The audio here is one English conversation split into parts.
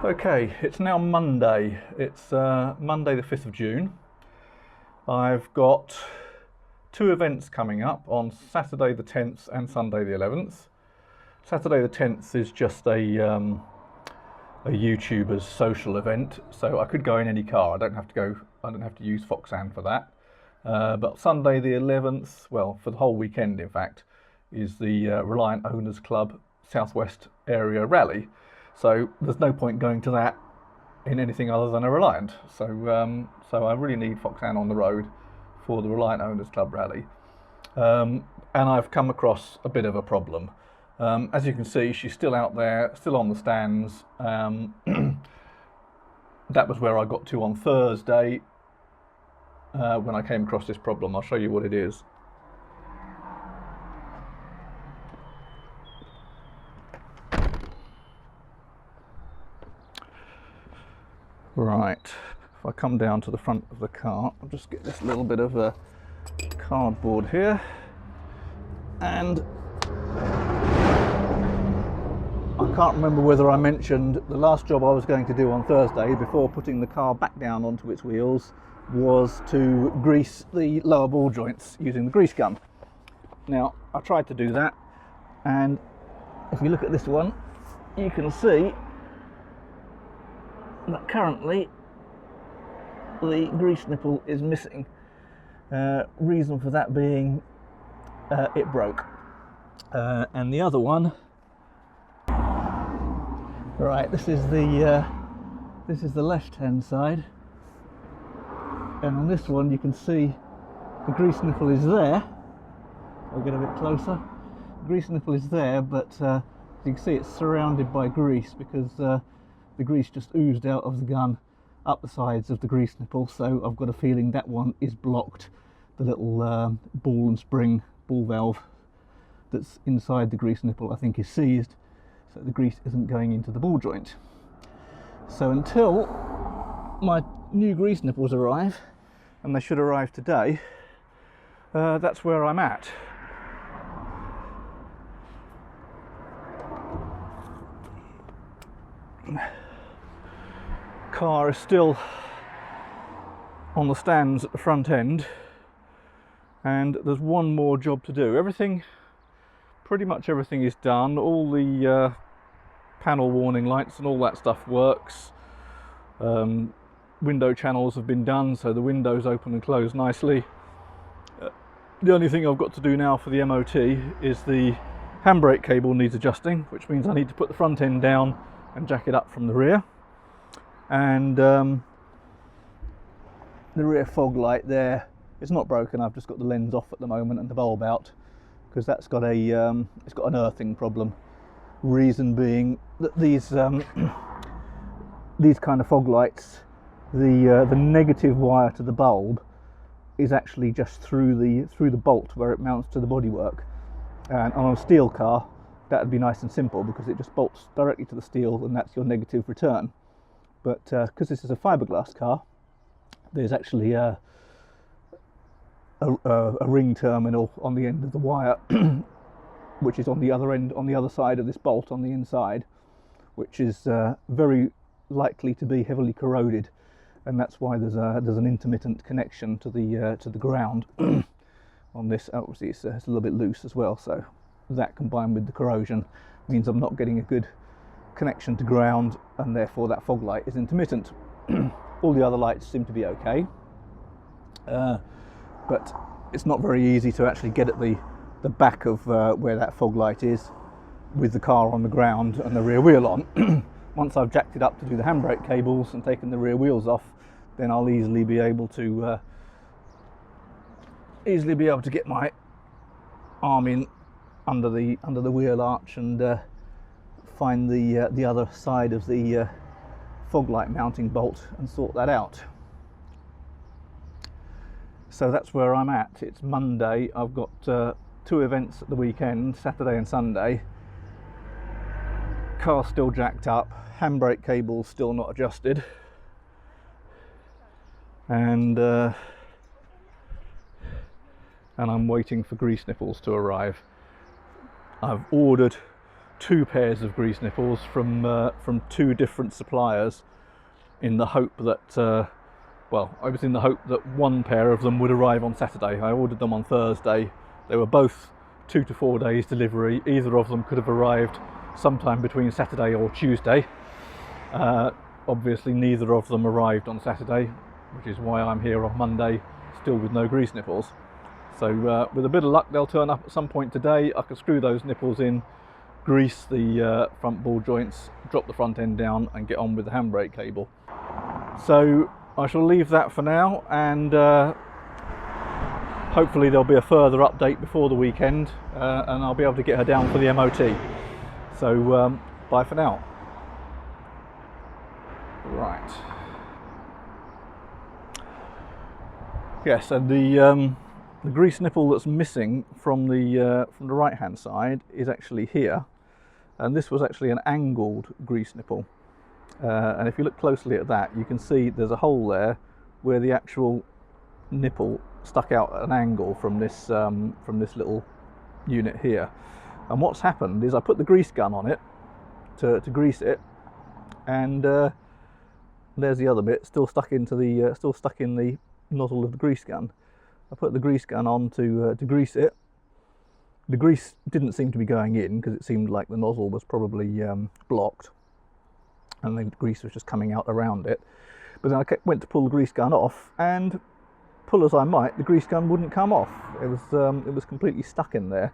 Okay, it's now Monday. It's Monday the 5th of June. I've got two events coming up on Saturday the 10th and Sunday the 11th. Saturday the 10th is just a YouTuber's social event, so I could go in any car. I don't have to use Foxanne for that. But Sunday the 11th, well, for the whole weekend in fact, is the Reliant Owners Club Southwest Area Rally. So there's no point going to that in anything other than a Reliant. So I really need Foxanne on the road for the Reliant Owners Club Rally. And I've come across a bit of a problem. As you can see, she's still out there, still on the stands. That was where I got to on Thursday when I came across this problem. I'll show you what it is. Right, if I come down to the front of the car, I'll just get this little bit of a cardboard here, and I can't remember whether I mentioned the last job I was going to do on Thursday before putting the car back down onto its wheels was to grease the lower ball joints using the grease gun. Now, I tried to do that, and if you look at this one, you can see that currently the grease nipple is missing. Reason for that being it broke. And the other one, right, this is the left hand side, and on this one you can see the grease nipple is there. I'll get a bit closer. The grease nipple is there, but as you can see, it's surrounded by grease because the grease just oozed out of the gun up the sides of the grease nipple, so I've got a feeling that one is blocked. The little ball and spring ball valve that's inside the grease nipple I think is seized, so the grease isn't going into the ball joint. So until my new grease nipples arrive, and they should arrive today, that's where I'm at. Car is still on the stands at the front end, and there's one more job to do. Pretty much everything is done. All the panel warning lights and all that stuff works. Window channels have been done, so the windows open and close nicely. The only thing I've got to do now for the MOT is the handbrake cable needs adjusting, which means I need to put the front end down and jack it up from the rear. And the rear fog light there is not broken. I've just got the lens off at the moment and the bulb out because that's got it's got an earthing problem. Reason being that these kind of fog lights, the negative wire to the bulb is actually just through the bolt where it mounts to the bodywork. And on a steel car, that would be nice and simple because it just bolts directly to the steel, and that's your negative return. But because this is a fiberglass car, there's actually a ring terminal on the end of the wire, which is on the other end, on the other side of this bolt on the inside, which is very likely to be heavily corroded, and that's why there's an intermittent connection to the ground on this. Obviously, it's a little bit loose as well, so that combined with the corrosion means I'm not getting a good connection to ground, and therefore that fog light is intermittent. All the other lights seem to be okay, but it's not very easy to actually get at the back of where that fog light is with the car on the ground and the rear wheel on. Once I've jacked it up to do the handbrake cables and taken the rear wheels off, then I'll easily be able to get my arm in under the wheel arch and find the other side of the fog light mounting bolt and sort that out. So that's where I'm at. It's Monday. I've got two events at the weekend, Saturday and Sunday. Car's still jacked up, handbrake cable's still not adjusted, and I'm waiting for grease nipples to arrive. I've ordered two pairs of grease nipples from two different suppliers, in the hope that I was in the hope that one pair of them would arrive on Saturday. I ordered them on Thursday. They were both 2 to 4 days delivery. Either of them could have arrived sometime between Saturday or Tuesday. Obviously neither of them arrived on Saturday, which is why I'm here on Monday still with no grease nipples. So with a bit of luck they'll turn up at some point today. I can screw those nipples in, grease the front ball joints, drop the front end down and get on with the handbrake cable. So I shall leave that for now, and hopefully there'll be a further update before the weekend, and I'll be able to get her down for the MOT. So bye for now. Right. Yes, and the grease nipple that's missing from the right hand side is actually here, and this was actually an angled grease nipple. And if you look closely at that, you can see there's a hole there where the actual nipple stuck out at an angle from this little unit here. And what's happened is I put the grease gun on it to grease it, and there's the other bit still stuck in the nozzle of the grease gun. I put the grease gun on to grease it. The grease didn't seem to be going in because it seemed like the nozzle was probably blocked, and the grease was just coming out around it. But then I went to pull the grease gun off, and pull as I might, the grease gun wouldn't come off. It was completely stuck in there.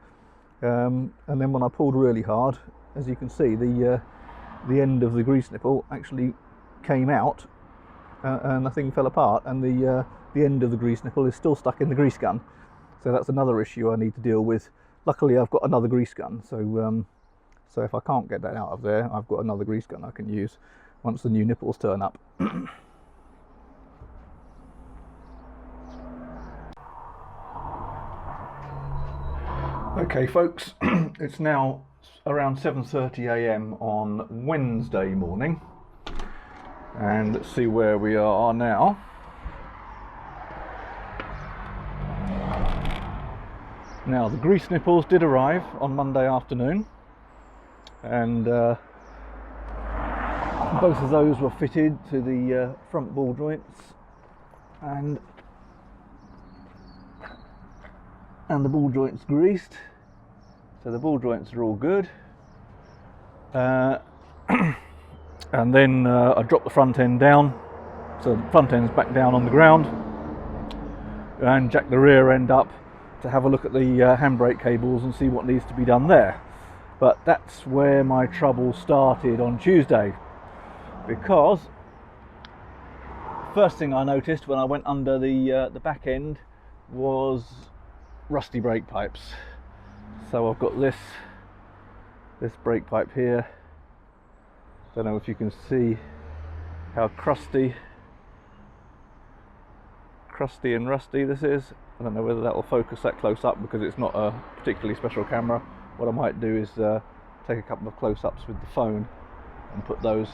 And then when I pulled really hard, as you can see, the end of the grease nipple actually came out, and the thing fell apart, and the end of the grease nipple is still stuck in the grease gun. So that's another issue I need to deal with. Luckily I've got another grease gun, so if I can't get that out of there, I've got another grease gun I can use once the new nipples turn up. Okay folks, it's now around 7:30 AM on Wednesday morning, and let's see where we are now. Now the grease nipples did arrive on Monday afternoon, and both of those were fitted to the front ball joints, and the ball joints greased, so the ball joints are all good. And then I dropped the front end down, so the front end's back down on the ground, and jacked the rear end up to have a look at the handbrake cables and see what needs to be done there. But that's where my trouble started on Tuesday, because first thing I noticed when I went under the back end was rusty brake pipes. So I've got this brake pipe here. Don't know if you can see how crusty and rusty this is. I don't know whether that will focus that close up because it's not a particularly special camera. What I might do is take a couple of close-ups with the phone and put those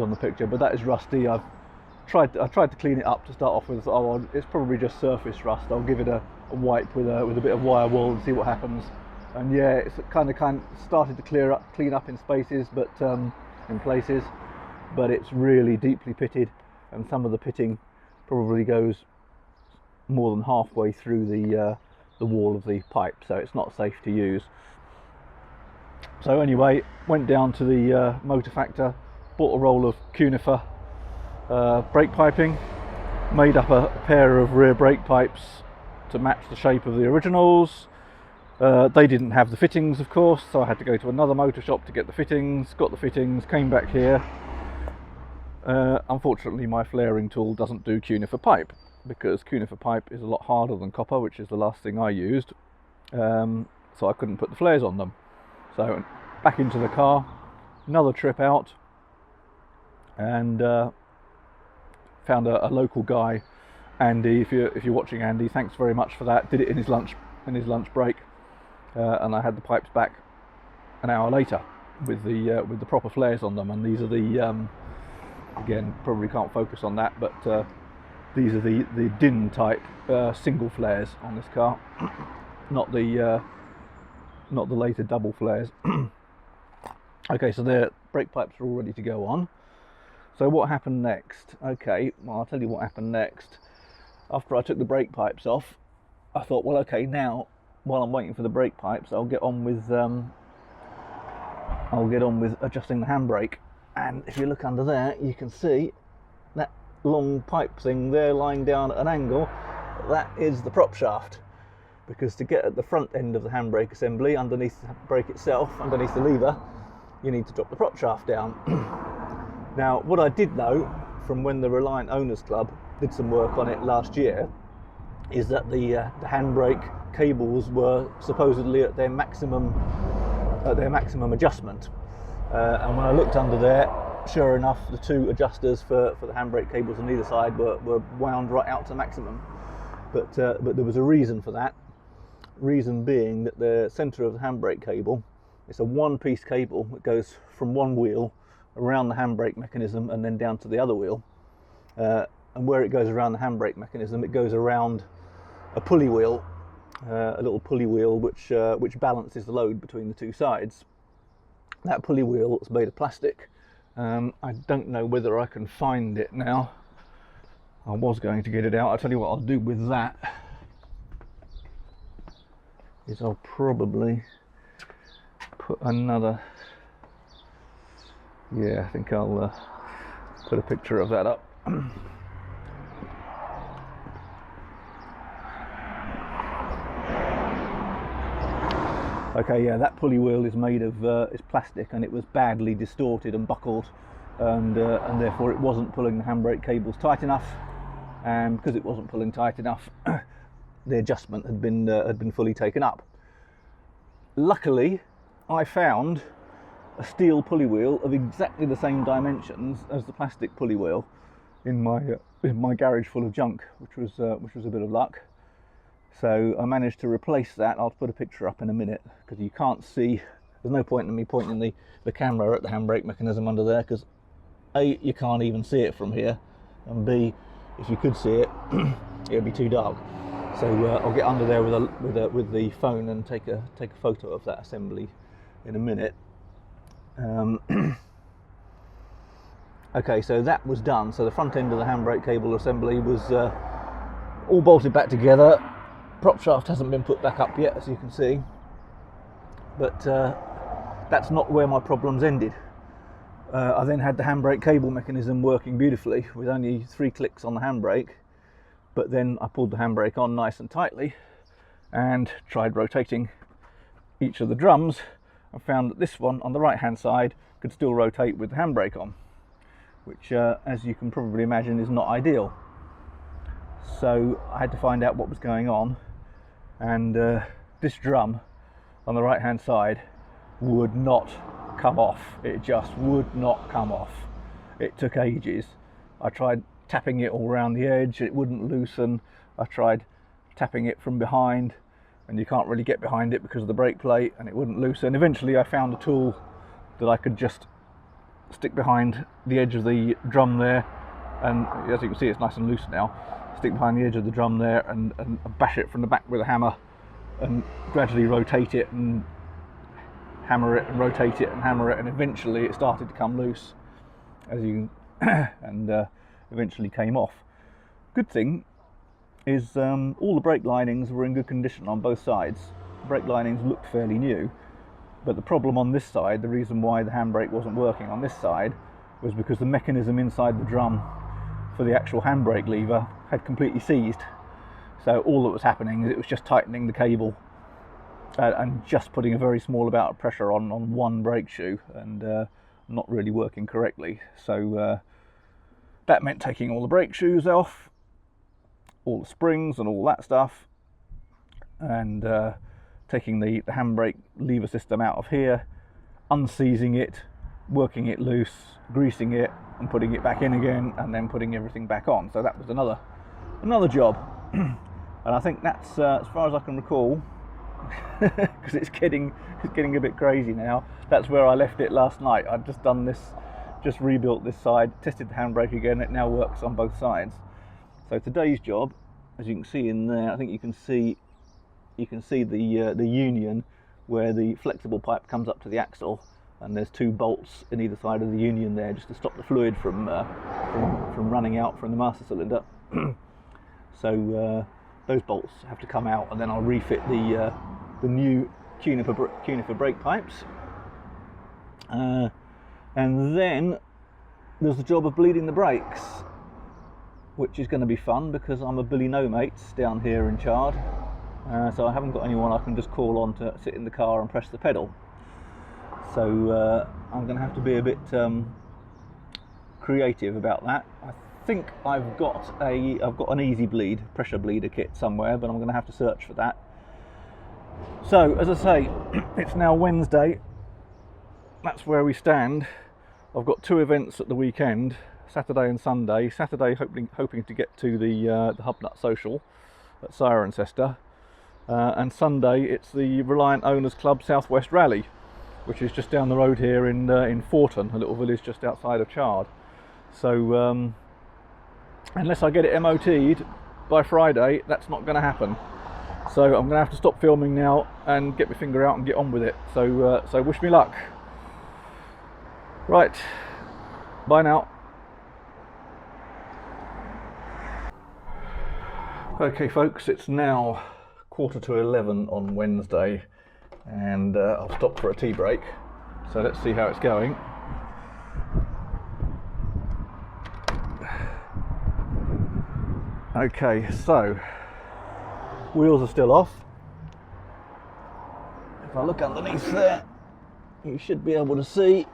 on the picture. But that is rusty. I tried to clean it up to start off with. Oh, well, it's probably just surface rust. I'll give it a wipe with a bit of wire wool and see what happens. And yeah, it's kind of started to clean up in places, but it's really deeply pitted, and some of the pitting probably goes more than halfway through the wall of the pipe, so it's not safe to use. So anyway, went down to the motor factor, bought a roll of cunifer brake piping, made up a pair of rear brake pipes to match the shape of the originals. They didn't have the fittings, of course, so I had to go to another motor shop to get the fittings. Got the fittings, came back here. Unfortunately my flaring tool doesn't do cunifer pipe, because cunifer pipe is a lot harder than copper, which is the last thing I used, so I couldn't put the flares on them. So back into the car, another trip out, and found a local guy, Andy. If you're watching, Andy, thanks very much for that. Did it in his lunch break, and I had the pipes back an hour later with the proper flares on them. And these are the again, probably can't focus on that, but these are the DIN type single flares on this car, not the not the later double flares. Okay, so the brake pipes are all ready to go on. So what happened next? Okay, well, I'll tell you what happened next. After I took the brake pipes off, I thought, well, okay, now while I'm waiting for the brake pipes, I'll get on with adjusting the handbrake. And if you look under there, you can see that long pipe thing there lying down at an angle. That is the prop shaft, because to get at the front end of the handbrake assembly, underneath the brake itself, underneath the lever, you need to drop the prop shaft down. Now, what I did know from when the Reliant Owners Club did some work on it last year is that the handbrake cables were supposedly at their maximum adjustment. And when I looked under there, sure enough, the two adjusters for the handbrake cables on either side were wound right out to maximum. But there was a reason for that. Reason being that the centre of the handbrake cable, it's a one-piece cable that goes from one wheel around the handbrake mechanism and then down to the other wheel. And where it goes around the handbrake mechanism, it goes around a pulley wheel, a little pulley wheel which balances the load between the two sides. That pulley wheel is made of plastic. I don't know whether I can find it now. I was going to get it out. I'll tell you what I'll do with that is I'll probably put another, yeah, I think I'll put a picture of that up. Okay, yeah, that pulley wheel is made of is plastic, and it was badly distorted and buckled, and therefore it wasn't pulling the handbrake cables tight enough. And because it wasn't pulling tight enough, the adjustment had been fully taken up. Luckily, I found a steel pulley wheel of exactly the same dimensions as the plastic pulley wheel in my garage full of junk, which was a bit of luck. So I managed to replace that. I'll put a picture up in a minute, because you can't see, there's no point in me pointing the camera at the handbrake mechanism under there, because A, you can't even see it from here, and B, if you could see it, it would be too dark. So I'll get under there with the phone and take a photo of that assembly in a minute. Okay, so that was done. So the front end of the handbrake cable assembly was all bolted back together. Prop shaft hasn't been put back up yet, as you can see, but that's not where my problems ended. I then had the handbrake cable mechanism working beautifully with only 3 clicks on the handbrake, but then I pulled the handbrake on nice and tightly and tried rotating each of the drums, and found that this one on the right hand side could still rotate with the handbrake on, which as you can probably imagine is not ideal. So I had to find out what was going on, and this drum on the right hand side would not come off. It just would not come off. It took ages. I tried tapping it all around the edge, it wouldn't loosen. I tried tapping it from behind, and you can't really get behind it because of the brake plate, and it wouldn't loosen. Eventually I found a tool that I could just stick behind the edge of the drum there, and as you can see it's nice and loose now. Stick behind the edge of the drum there and bash it from the back with a hammer, and gradually rotate it and hammer it and rotate it and hammer it, and eventually it started to come loose, as you and eventually came off. Good thing is all the brake linings were in good condition on both sides. Brake linings looked fairly new, but the problem on this side, the reason why the handbrake wasn't working on this side, was because the mechanism inside the drum for the actual handbrake lever had completely seized. So all that was happening is it was just tightening the cable and just putting a very small amount of pressure on one brake shoe, and not really working correctly. So that meant taking all the brake shoes off, all the springs and all that stuff, and taking the handbrake lever system out of here, unseizing it, working it loose, greasing it and putting it back in again, and then putting everything back on. So that was another job. And I think that's as far as I can recall, because it's getting a bit crazy now, that's where I left it last night. I'd just done this, just rebuilt this side, tested the handbrake again. It now works on both sides. So today's job, as you can see in there, I think you can see the union where the flexible pipe comes up to the axle, and there's 2 bolts in either side of the union there just to stop the fluid from running out from the master cylinder. So those bolts have to come out, and then I'll refit the new cunifer brake pipes. And then there's the job of bleeding the brakes, which is going to be fun because I'm a Billy No Mates down here in Chard, so I haven't got anyone I can just call on to sit in the car and press the pedal. So I'm going to have to be a bit creative about that. I think I've got an easy bleed pressure bleeder kit somewhere, but I'm going to have to search for that. So as I say, it's now Wednesday. That's where we stand. I've got 2 events at the weekend, Saturday and Sunday. Saturday hoping to get to the Hubnut social at Cirencester, and Sunday it's the Reliant Owners Club Southwest Rally, which is just down the road here in Forton, a little village just outside of Chard. So unless I get it MOT'd by Friday, that's not going to happen. So I'm going to have to stop filming now and get my finger out and get on with it. So wish me luck. Right, bye now. Okay folks, it's now 11:15 on Wednesday, and I'll stop for a tea break. So let's see how it's going. Okay, so wheels are still off. If I look underneath there, you should be able to see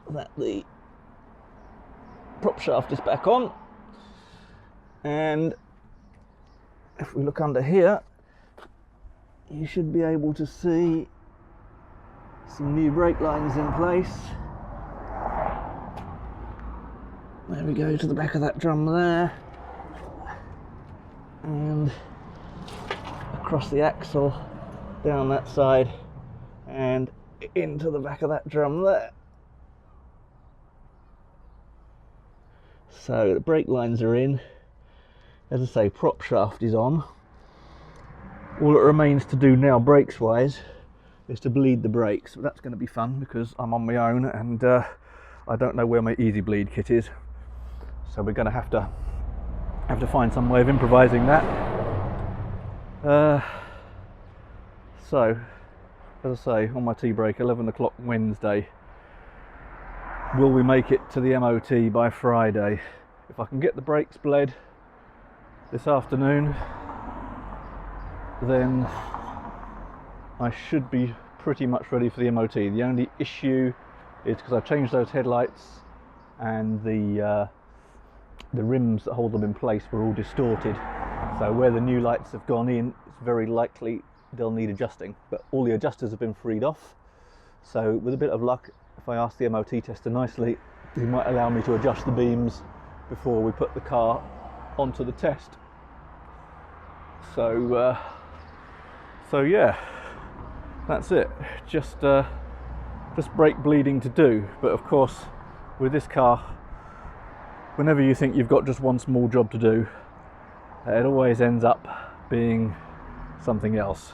that the prop shaft is back on, and if we look under here, you should be able to see some new brake lines in place. There we go, to the back of that drum there, and across the axle down that side and into the back of that drum there. So the brake lines are in. As I say, prop shaft is on. All it remains to do now, brakes wise, is to bleed the brakes. But that's going to be fun because I'm on my own, and I don't know where my easy bleed kit is. So we're going to have to find some way of improvising that. So, as I say, on my tea break, 11 o'clock Wednesday. Will we make it to the MOT by Friday? If I can get the brakes bled this afternoon, then I should be pretty much ready for the MOT. The only issue is because I've changed those headlights, and the rims that hold them in place were all distorted. So where the new lights have gone in, it's very likely they'll need adjusting. But all the adjusters have been freed off. So with a bit of luck, if I ask the MOT tester nicely, he might allow me to adjust the beams before we put the car onto the test. So yeah, that's it. Just brake bleeding to do. But of course, with this car, whenever you think you've got just one small job to do, it always ends up being something else.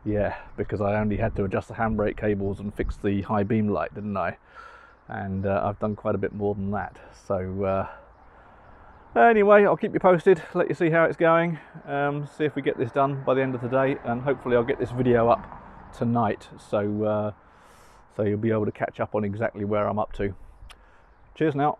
Yeah, because I only had to adjust the handbrake cables and fix the high beam light, didn't I? And I've done quite a bit more than that. So anyway, I'll keep you posted, let you see how it's going, see if we get this done by the end of the day, and hopefully I'll get this video up tonight, so you'll be able to catch up on exactly where I'm up to. Cheers now.